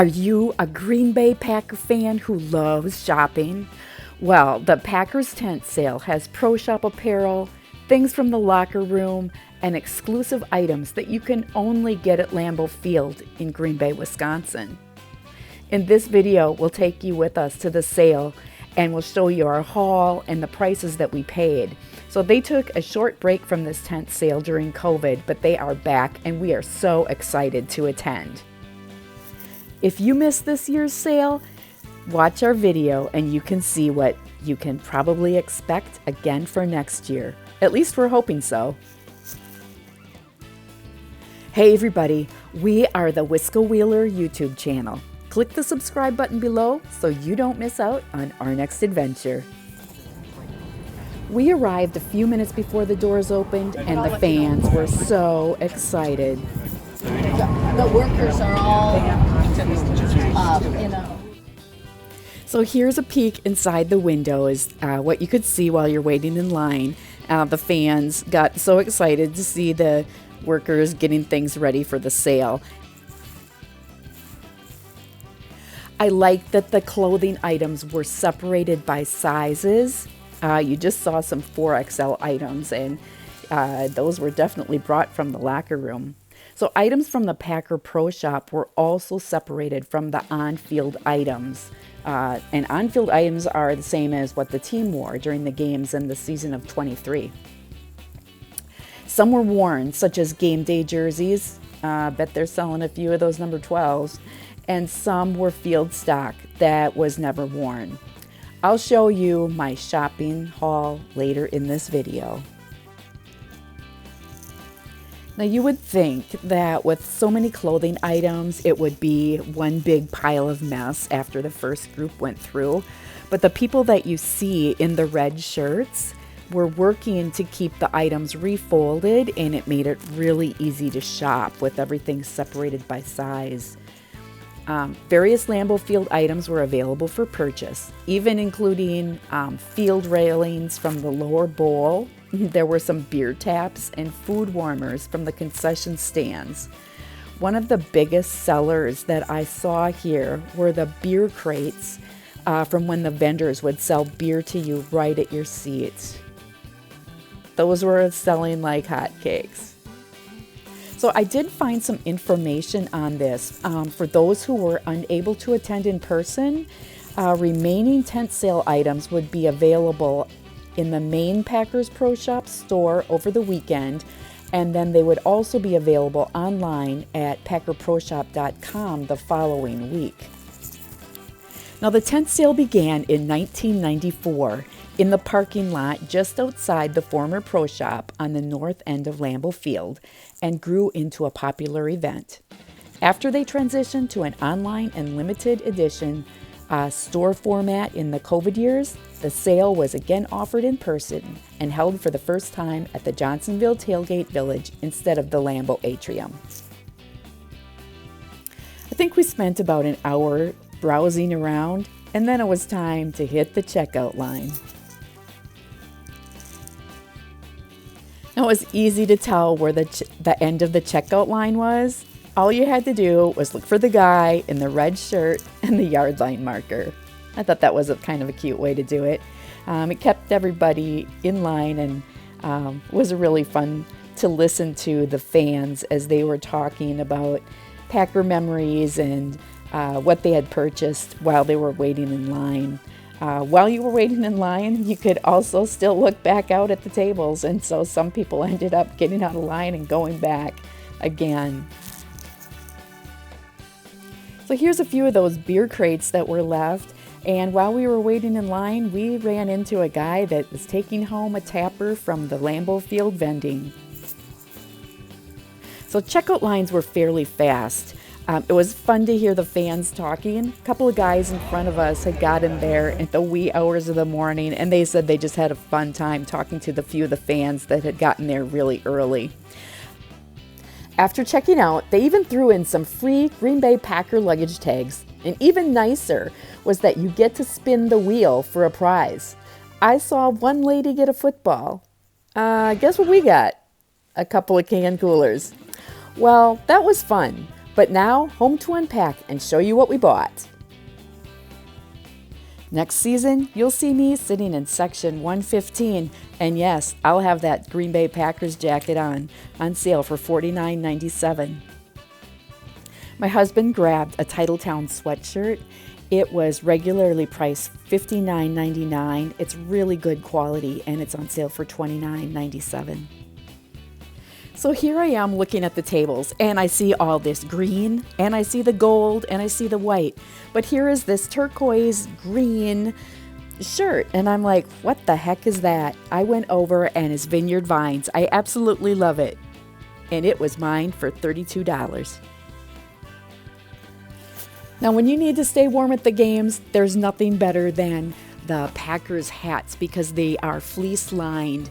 Are you a Green Bay Packer fan who loves shopping? Well, the Packers tent sale has pro shop apparel, things from the locker room, and exclusive items that you can only get at Lambeau Field in Green Bay, Wisconsin. In this video, we'll take you with us to the sale and we'll show you our haul and the prices that we paid. So they took a short break from this tent sale during COVID, but they are back and we are so excited to attend. If you missed this year's sale, watch our video and you can see what you can probably expect again for next year. At least we're hoping so. Hey everybody, we are the Wisco Wheeler YouTube channel. Click the subscribe button below so you don't miss out on our next adventure. We arrived a few minutes before the doors opened and the fans were so excited. The workers are all, So here's a peek inside the window is what you could see while you're waiting in line. The fans got so excited to see the workers getting things ready for the sale. I like that the clothing items were separated by sizes. You just saw some 4XL items and those were definitely brought from the locker room. So items from the Packer Pro Shop were also separated from the on-field items. And on-field items are the same as what the team wore during the games in the season of 23. Some were worn, such as game day jerseys. Bet they're selling a few of those number 12s. And some were field stock that was never worn. I'll show you my shopping haul later in this video. Now you would think that with so many clothing items, it would be one big pile of mess after the first group went through. But the people that you see in the red shirts were working to keep the items refolded, and it made it really easy to shop with everything separated by size. Various Lambeau Field items were available for purchase, even including field railings from the lower bowl. There were some beer taps and food warmers from the concession stands. One of the biggest sellers that I saw here were the beer crates from when the vendors would sell beer to you right at your seat. Those were selling like hotcakes. So I did find some information on this. For those who were unable to attend in person, remaining tent sale items would be available in the main Packers Pro Shop store over the weekend, and then they would also be available online at packerproshop.com the following week. Now the tent sale began in 1994 in the parking lot just outside the former Pro Shop on the north end of Lambeau Field and grew into a popular event. After they transitioned to an online and limited edition store format in the COVID years, the sale was again offered in person and held for the first time at the Johnsonville Tailgate Village instead of the Lambeau Atrium. I think we spent about an hour browsing around, and then it was time to hit the checkout line. Now, it was easy to tell where the end of the checkout line was. All you had to do was look for the guy in the red shirt and the yard line marker. I thought that was a kind of a cute way to do it. It kept everybody in line and was really fun to listen to the fans as they were talking about Packer memories and what they had purchased while they were waiting in line. While you were waiting in line, you could also still look back out at the tables, and so some people ended up getting out of line and going back again. So here's a few of those beer crates that were left, and while we were waiting in line, we ran into a guy that was taking home a tapper from the Lambeau Field vending. So checkout lines were fairly fast. It was fun to hear the fans talking. A couple of guys in front of us had gotten there at the wee hours of the morning, and they said they just had a fun time talking to the few of the fans that had gotten there really early. After checking out, they even threw in some free Green Bay Packer luggage tags. And even nicer was that you get to spin the wheel for a prize. I saw one lady get a football. Guess what we got? A couple of can coolers. Well, that was fun. But now, home to unpack and show you what we bought. Next season, you'll see me sitting in section 115, and yes, I'll have that Green Bay Packers jacket on sale for $49.97. My husband grabbed a Titletown sweatshirt. It was regularly priced $59.99. It's really good quality, and it's on sale for $29.97. So here I am looking at the tables, and I see all this green, and I see the gold, and I see the white. But here is this turquoise green shirt, and I'm like, what the heck is that? I went over, and it's Vineyard Vines. I absolutely love it. And it was mine for $32. Now, when you need to stay warm at the games, there's nothing better than the Packers hats because they are fleece lined.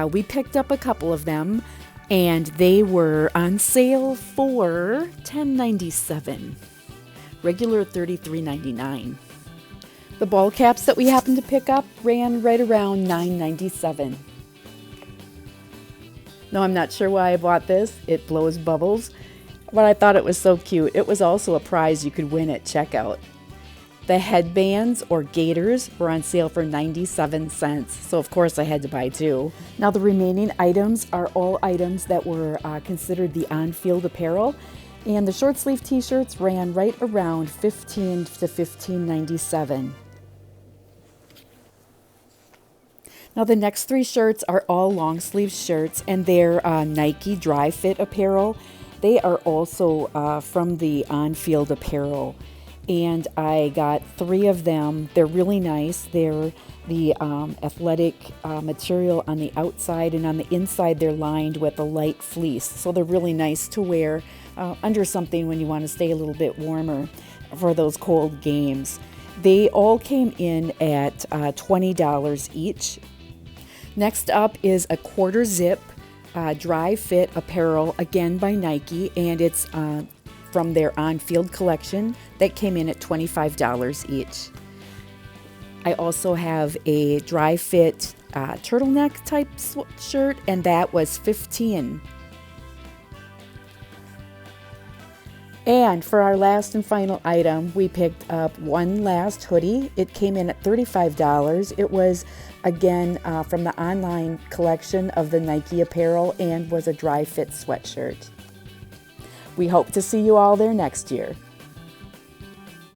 We picked up a couple of them, and they were on sale for $10.97, regular $33.99. The ball caps that we happened to pick up ran right around $9.97. Now, I'm not sure why I bought this. It blows bubbles, but I thought it was so cute. It was also a prize you could win at checkout. The headbands or gaiters were on sale for 97 cents, so of course I had to buy two. Now the remaining items are all items that were considered the on-field apparel, and the short sleeve t-shirts ran right around $15 to $15.97. Now the next three shirts are all long sleeve shirts, and they're Nike dry fit apparel. They are also from the on-field apparel. And I got three of them. They're really nice. They're the athletic material on the outside, and on the inside they're lined with a light fleece. So they're really nice to wear under something when you want to stay a little bit warmer for those cold games. They all came in at $20 each. Next up is a quarter zip dry fit apparel, again by Nike, and it's from their on-field collection that came in at $25 each. I also have a dry fit turtleneck type shirt, and that was $15. And for our last and final item, we picked up one last hoodie. It came in at $35. It was, again, from the online collection of the Nike apparel and was a dry fit sweatshirt. We hope to see you all there next year.